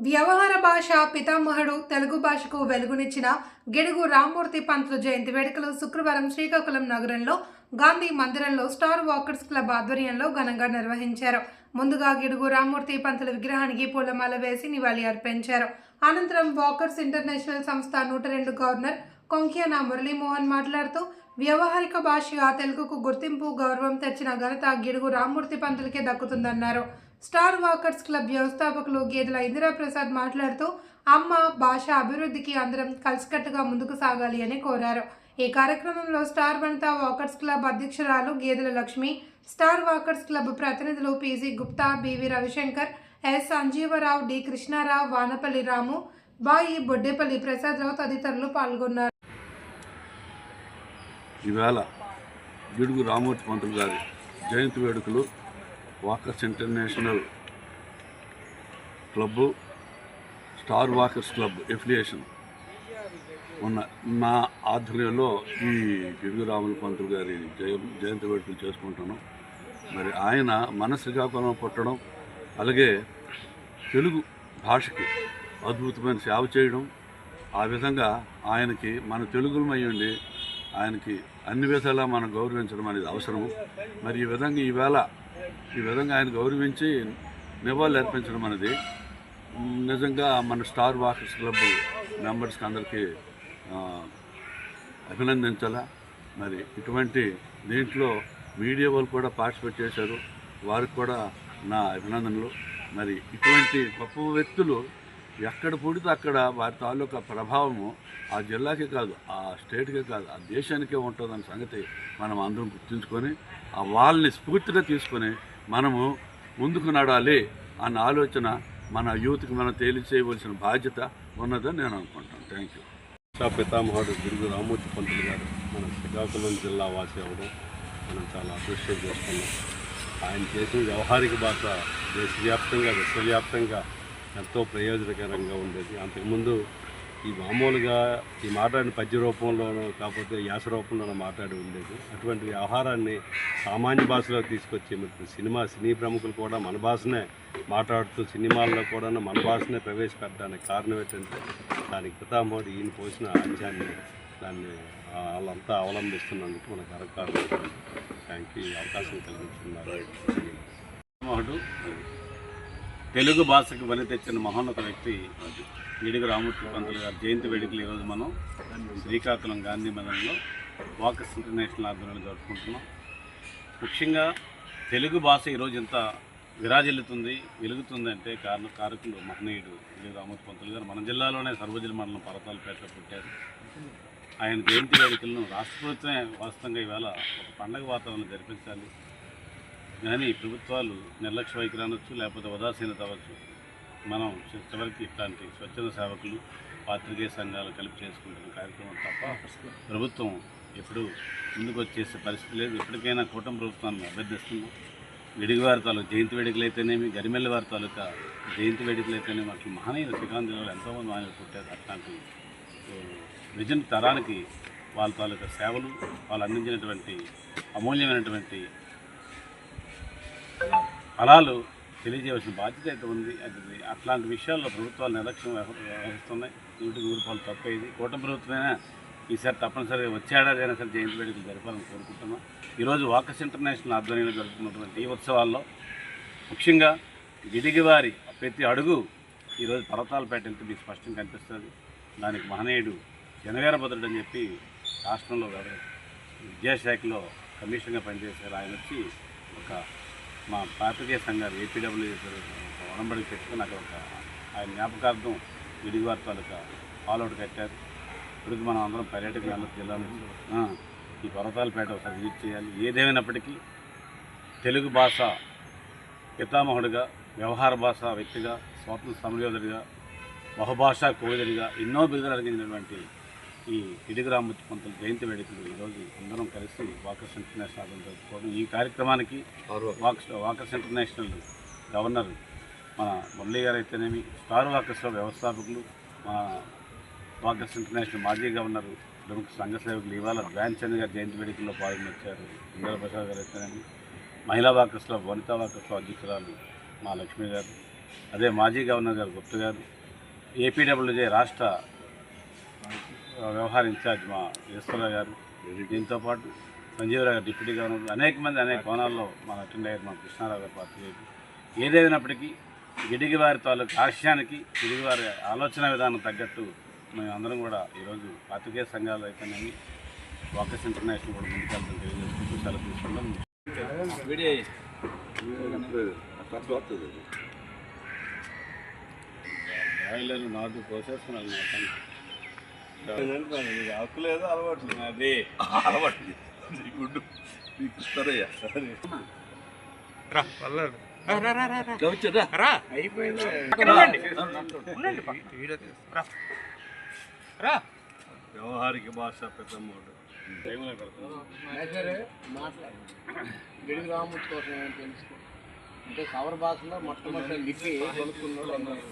వ్యవహార భాష పితామహుడు తెలుగు భాషకు వెలుగునిచ్చిన గిడుగు రామ్మూర్తి పంతులు జయంతి వేడుకలు శుక్రవారం శ్రీకాకుళం నగరంలో గాంధీ మందిరంలో స్టార్ వాకర్స్ క్లబ్ ఆధ్వర్యంలో ఘనంగా నిర్వహించారు. ముందుగా గిడుగు రామ్మూర్తి పంతుల విగ్రహానికి పూలమాల వేసి నివాళి అర్పించారు. అనంతరం వాకర్స్ ఇంటర్నేషనల్ సంస్థ 102 గవర్నర్ కొంక్యాన మురళీమోహన్ మాట్లాడుతూ వ్యవహారిక భాషగా తెలుగుకు గుర్తింపు గౌరవం తెచ్చిన ఘనత గిడుగు రామ్మూర్తి పంతులకే దక్కుతుందన్నారు. స్టార్ వాకర్స్ క్లబ్ వ్యవస్థాపకులు గేదెల ఇందిరా ప్రసాద్ మాట్లాడుతూ అమ్మ భాష అభివృద్ధికి అందరం కలిసికట్టుగా ముందుకు సాగాలి అని కోరారు. ఈ కార్యక్రమంలో స్టార్ వనిత వాకర్స్ క్లబ్ అధ్యక్షురాలు Gedela Lakshmi, star walkers club ప్రతినిధులు PG Gupta, BV Ravishankar, S Sanjeevarao, D Krishnarao, Vanapalli Ramu, బాయి బొడ్డేపల్లి ప్రసాదరావు తదితరులు పాల్గొన్నారు. ఈవేళ గిడుగు రామ్మూర్తి పంతులు గారి జయంతి వేడుకలు walkers international club, star walkers club affiliation ఉన్న నా ఆధ్వర్యంలో ఈ గిడుగు రాముల పంతులు గారి జయంతి వేడుకలు చేసుకుంటున్నాం. మరి ఆయన మన శ్రీకాకుళం పుట్టడం, అలాగే తెలుగు భాషకి అద్భుతమైన సేవ చేయడం, ఆ విధంగా ఆయనకి మన తెలుగులమై ఉండి ఆయనకి అన్ని విధాలా మనం గౌరవించడం అనేది అవసరము. మరి ఈ విధంగా ఆయన గౌరవించి నివాళులు అర్పించడం అనేది నిజంగా మన స్టార్ వాకర్స్ క్లబ్ మెంబర్స్కి అందరికీ అభినందించాలా. మరి ఇటువంటి దీంట్లో మీడియా వాళ్ళు కూడా పార్టిసిపేట్ చేశారు, వారికి కూడా నా అభినందనలు. మరి ఇటువంటి గొప్ప వ్యక్తులు ఎక్కడ పుడితే అక్కడ వారి తాలూకా ప్రభావము ఆ జిల్లాకే కాదు, ఆ స్టేట్కే కాదు, ఆ దేశానికే ఉంటుందన్న సంగతి మనం అందరం గుర్తుంచుకొని ఆ వాళ్ళని స్ఫూర్తిగా తీసుకొని మనము ముందుకు నడాలి అన్న ఆలోచన మన యూత్కి మనం తెలియచేయవలసిన బాధ్యత ఉన్నదని నేను అనుకుంటాను. Thank you. పితామహుడు గిడుగు రామ్మూర్తి పంతులు గారు మన శ్రీకాకుళం జిల్లా వాసి అవ్వడం మనం చాలా అప్రిషియేట్ చేస్తున్నాం. ఆయన చేసిన వ్యవహారిక భాష దేశవ్యాప్తంగా విశ్వవ్యాప్తంగా ఎంతో ప్రయోజనకరంగా ఉండేది. అంతకుముందు ఈ మామూలుగా ఈ మాట్లాడిన పద్య రూపంలోనూ కాకపోతే యాస రూపంలోనూ మాట్లాడి ఉండేది. అటువంటి వ్యవహారాన్ని సామాన్య భాషలో తీసుకొచ్చి సినీ ప్రముఖులు కూడా మన భాషనే మాట్లాడుతూ సినిమాల్లో కూడా మన భాషనే ప్రవేశపెట్టడానికి కారణం ఏంటంటే దానికి పితామహుడు ఈయన పోసిన అంశాన్ని దాన్ని వాళ్ళంతా అవలంబిస్తున్నందుకు మనకు అరకారు. Thank you. ఈ అవకాశం కలిగించుకున్నారు. పితామహుడు తెలుగు భాషకు బలి తెచ్చిన మహోన్నత వ్యక్తి గిడుగు రామ్మూర్తి పంతులు గారి జయంతి వేడుకలు ఈరోజు మనం శ్రీకాకుళం గాంధీ మైదానంలో వాకర్స్ ఇంటర్నేషనల్ ఆధ్వర్యంలో జరుపుకుంటున్నాం. ముఖ్యంగా తెలుగు భాష ఈరోజు ఎంత విరాజిల్లుతుంది, వెలుగుతుందంటే కారకులు మహనీయుడు గిడుగు రామ్మూర్తి పంతులు గారు. మన జిల్లాలోనే సర్వజిల్లా మండలం పర్వతాలపేటలో పుట్టారు. ఆయన జయంతి వేడుకలను రాష్ట్ర ప్రభుత్వమే వాస్తవంగా ఈవేళ ఒక పండగ వాతావరణం జరిపించాలి, కానీ ప్రభుత్వాలు నిర్లక్ష్య వైఖరి అనొచ్చు, లేకపోతే ఉదాసీనత అవ్వచ్చు. మనం చివరికి ఇట్లాంటి స్వచ్ఛంద సేవకులు, పాత్రికేయ సంఘాలు కలిపి చేసుకుంటున్న కార్యక్రమం తప్ప ప్రభుత్వం ఎప్పుడు ముందుకు వచ్చేసే పరిస్థితి లేదు. ఎప్పటికైనా కూటమి ప్రభుత్వాన్ని అభ్యర్థిస్తున్నాం. గిడుగు వారి తాలూకు జయంతి వేడుకలు అయితేనేమి, గరిమెల్లి వారి తాలూకా జయంతి వేడుకలు అయితేనేమి, అట్లా మహనీయులు శ్రీకాకుళం జిల్లాలో ఎంతోమంది మహనీయులు పుట్టారు. అట్లాంటి విజన్ తరానికి వాళ్ళ తాలూకా సేవలు, వాళ్ళు అందించినటువంటి అమూల్యమైనటువంటి ఫలాలు తెలియజేయవలసిన బాధ్యత అయితే ఉంది. అది అట్లాంటి విషయాల్లో ప్రభుత్వాలు నిర్లక్ష్యం వహిస్తున్నాయి. 100% తప్పేది. కూటమి ప్రభుత్వమైనా ఈసారి తప్పనిసరిగా వచ్చే ఏడాదైనా సరే జయంతి వేడుకలు జరపాలని కోరుకుంటున్నాం. ఈరోజు వాకర్స్ ఇంటర్నేషనల్ ఆధ్వర్యంలో జరుపుతున్నటువంటి ఈ ఉత్సవాల్లో ముఖ్యంగా గిడుగువారి ప్రతి అడుగు ఈరోజు పర్వతాలపేట వెళ్తే మీకు స్పష్టంగా కనిపిస్తుంది. దానికి మహనీయుడు జనవీరభద్రుడు అని చెప్పి రాష్ట్రంలో విద్యాశాఖలో కమిషన్గా పనిచేశారు. ఆయన వచ్చి ఒక మా పాత్రికేయ సంఘాలు ఏపీడబ్ల్యూ వనంబడికి పెట్టుకుని అక్కడ ఒక ఆయన జ్ఞాపకార్థం గిడుగు వారి తాలూకా ఆల్అవుట్ కట్టారు. ఇప్పటికి మనం అందరం పర్యాటకులు వెళ్ళొచ్చు జిల్లా నుంచి. ఈ పర్వతాలపేట ఒకసారి విజిట్ చేయాలి. ఏదేమైనప్పటికీ తెలుగు భాష పితామహుడిగా, వ్యవహార భాష వ్యక్తిగా, స్వాతంత్ర సమరయోధుడిగా, బహుభాషా కోవిదుడిగా ఎన్నో బిరుదులు అడిగినటువంటి ఈ గిడుగు రామ్మూర్తి పంతులు జయంతి వేడుకలు ఈరోజు అందరం కలిసి వాకర్స్ ఇంటర్నేషనల్ జరుపుకోవడం. ఈ కార్యక్రమానికి వాకర్స్ ఇంటర్నేషనల్ గవర్నర్ మన మురళీ గారు అయితేనేమి, స్టార్ వాకర్స్లో వ్యవస్థాపకులు, మన వాకర్స్ ఇంటర్నేషనల్ మాజీ గవర్నర్, ప్రముఖ సంఘ సేవకులు ఇవాళ ధ్యాన్చంద్ గారు జయంతి వేడుకల్లో పాల్గొనొచ్చారు. ఇందిరా ప్రసాద్ గారు అయితేనేమి, మహిళా వాకర్స్లో వనితా వాకర్స్లో అధ్యక్షురాలు మా లక్ష్మి గారు, అదే మాజీ గవర్నర్ గారు గుప్తా గారు, ఏపీడబ్ల్యూజే రాష్ట్ర వ్యవహార ఇన్ఛార్జ్ మా ఈశ్వరరావు గారు, దీంతో పాటు సంజీవరావు గారు డిప్యూటీ గవర్నర్, అనేక మంది అనేక కోణాల్లో మన అటెండ్ అయ్యారు. మన కృష్ణారావు గారు పార్టీ ఏదైనప్పటికీ గిడిగి వారి తాలూకు ఆశయానికి, గిడిగి వారి ఆలోచన విధానం తగ్గట్టు మేము అందరం కూడా ఈరోజు పాత్రికేయ సంఘాలు అయితేనేమి వాకర్స్ ఇంటర్నేషనల్ కూడా ముందుకెళ్తాం తెలియజేసుకుంటూ సెలవు తీసుకుంటాం. బాయిలర్ నాటు పోసేస్తున్నాను హక్కు లేదు, అలవాటు లేదు. అది అలవాటు గుడ్డు మీకు ఇస్తారయ్యా. వ్యవహారిక భాష పెద్దమ్మోడు టైంలో పెడతాం. గిడుగు రామూర్తి కోసం ఏమైనా తెలుసుకో అంటే కవర్ బాక్స్లో మొట్టమొదటి లిపి కొనుక్కున్నాడు అన్నారు.